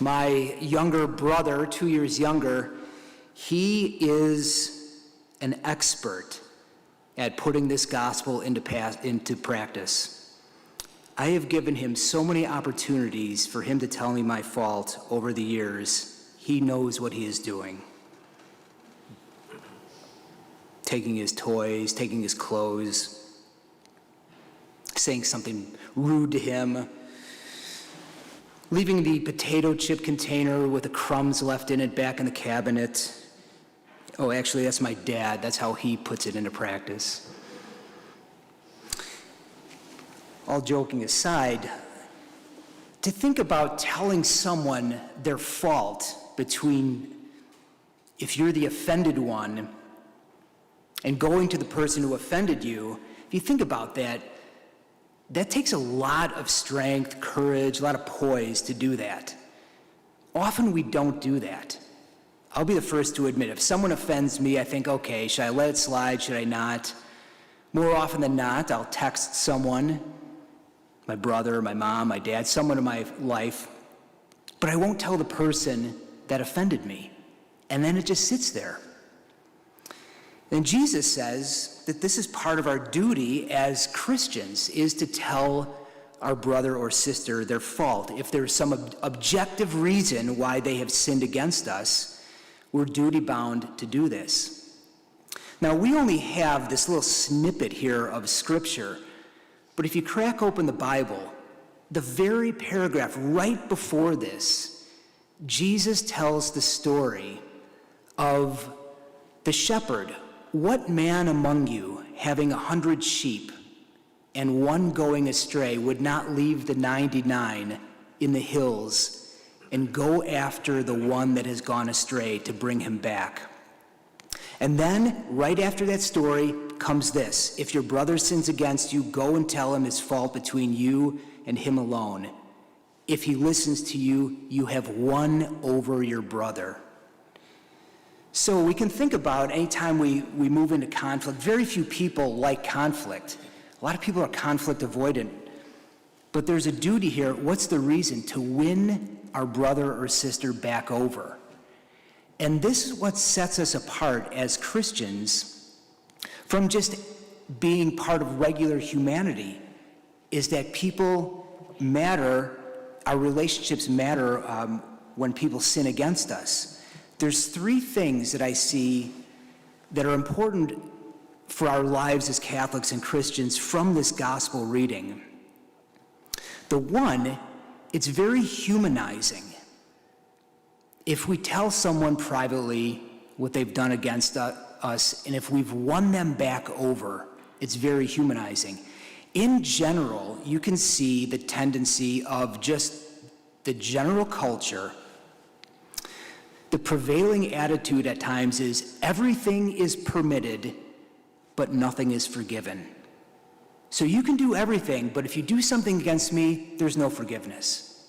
My younger brother, 2 years younger, he is an expert at putting this gospel into practice. I have given him so many opportunities for him to tell me my fault over the years. He knows what he is doing. Taking his toys, taking his clothes, saying something rude to him, leaving the potato chip container with the crumbs left in it back in the cabinet. Oh, actually, that's my dad. That's how he puts it into practice. All joking aside, to think about telling someone their fault between if you're the offended one and going to the person who offended you, if you think about that, that takes a lot of strength, courage, a lot of poise to do that. Often we don't do that. I'll be the first to admit, if someone offends me, I think, okay, should I let it slide, should I not? More often than not, I'll text someone, my brother, my mom, my dad, someone in my life, but I won't tell the person that offended me. And then it just sits there. And Jesus says that this is part of our duty as Christians, is to tell our brother or sister their fault. If there's some objective reason why they have sinned against us, we're duty-bound to do this. Now, we only have this little snippet here of Scripture, but if you crack open the Bible, the very paragraph right before this, Jesus tells the story of the shepherd. What man among you, having 100 sheep, and one going astray, would not leave the 99 in the hills and go after the one that has gone astray to bring him back? And then, right after that story, comes this: if your brother sins against you, go and tell him his fault between you and him alone. If he listens to you, you have won over your brother. So we can think about anytime we move into conflict, very few people like conflict. A lot of people are conflict avoidant. But there's a duty here. What's the reason? To win our brother or sister back over. And this is what sets us apart as Christians from just being part of regular humanity, is that people matter, our relationships matter when people sin against us. There's 3 things that I see that are important for our lives as Catholics and Christians from this gospel reading. The one, it's very humanizing. If we tell someone privately what they've done against us, and if we've won them back over, it's very humanizing. In general, you can see the tendency of just the general culture. The prevailing attitude at times is everything is permitted, but nothing is forgiven. So you can do everything, but if you do something against me, there's no forgiveness.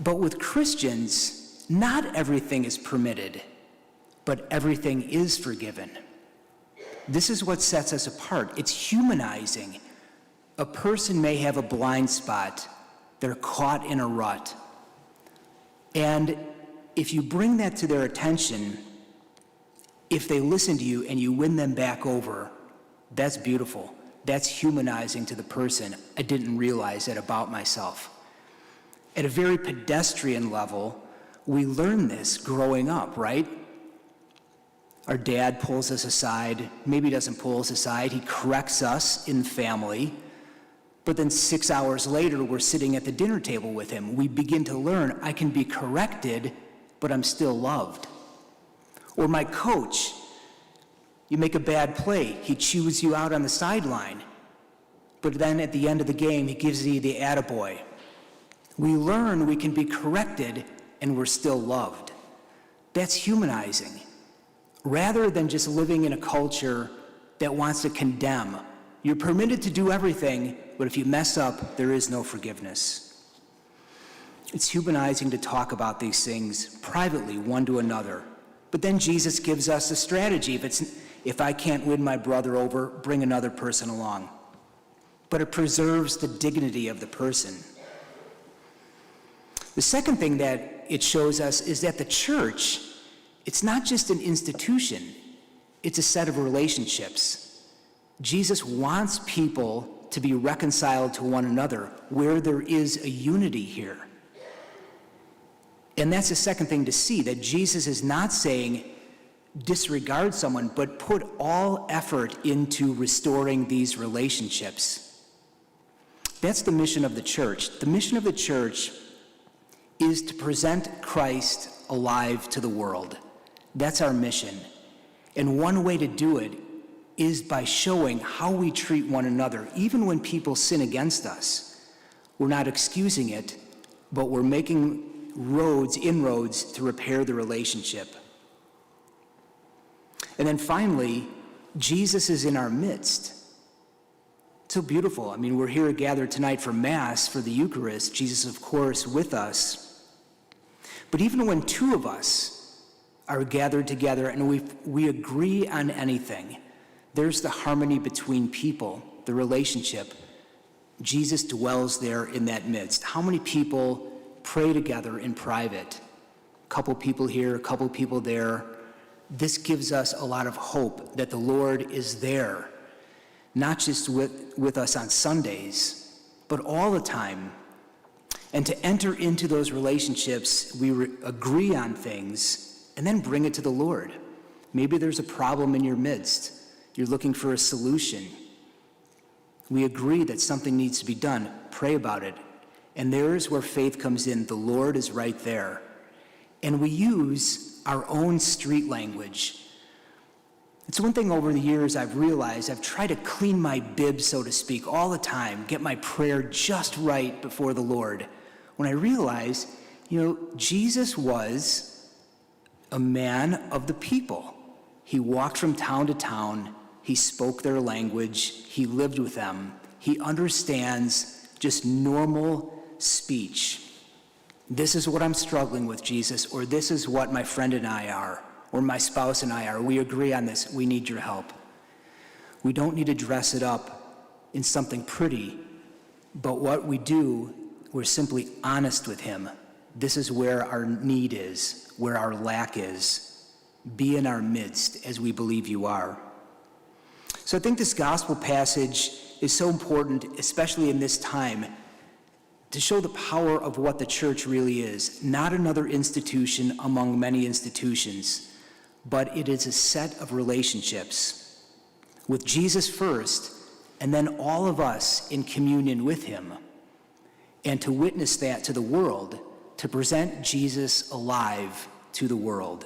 But with Christians, not everything is permitted, but everything is forgiven. This is what sets us apart. It's humanizing. A person may have a blind spot. They're caught in a rut. And if you bring that to their attention, if they listen to you and you win them back over, that's beautiful. That's humanizing to the person. I didn't realize that about myself. At a very pedestrian level, we learn this growing up, right? Our dad pulls us aside, maybe doesn't pull us aside, he corrects us in family, but then 6 hours later, we're sitting at the dinner table with him. We begin to learn, I can be corrected, but I'm still loved. Or my coach, you make a bad play, he chews you out on the sideline, but then at the end of the game, he gives you the attaboy. We learn we can be corrected and we're still loved. That's humanizing. Rather than just living in a culture that wants to condemn. You're permitted to do everything, but if you mess up, there is no forgiveness. It's humanizing to talk about these things privately, one to another. But then Jesus gives us a strategy. If I can't win my brother over, bring another person along. But it preserves the dignity of the person. The second thing that it shows us is that the church, it's not just an institution, it's a set of relationships. Jesus wants people to be reconciled to one another where there is a unity here. And that's the second thing to see, that Jesus is not saying disregard someone, but put all effort into restoring these relationships. That's the mission of the church. The mission of the church is to present Christ alive to the world. That's our mission. And one way to do it is by showing how we treat one another, even when people sin against us. We're not excusing it, but we're making inroads to repair the relationship. And then finally, Jesus is in our midst. So beautiful. I mean, we're here gathered tonight for Mass, for the Eucharist, Jesus, of course, with us. But even when two of us are gathered together and we agree on anything, there's the harmony between people, the relationship. Jesus dwells there in that midst. How many people pray together in private? A couple people here, a couple people there. This gives us a lot of hope that the Lord is there, not just with us on Sundays, but all the time. And to enter into those relationships, we agree on things and then bring it to the Lord. Maybe there's a problem in your midst. You're looking for a solution. We agree that something needs to be done. Pray about it. And there's where faith comes in. The Lord is right there. And we use our own street language. It's one thing over the years I've realized. I've tried to clean my bib, so to speak, all the time, get my prayer just right before the Lord. When I realized, Jesus was a man of the people. He walked from town to town. He spoke their language. He lived with them. He understands just normal speech. This is what I'm struggling with, Jesus, or this is what my friend and I are, or my spouse and I are. We agree on this. We need your help. We don't need to dress it up in something pretty, but what we do, we're simply honest with him. This is where our need is, where our lack is. Be in our midst as we believe you are. So I think this gospel passage is so important, especially in this time, to show the power of what the church really is. Not another institution among many institutions, but it is a set of relationships with Jesus first, and then all of us in communion with him. And to witness that to the world, to present Jesus alive to the world.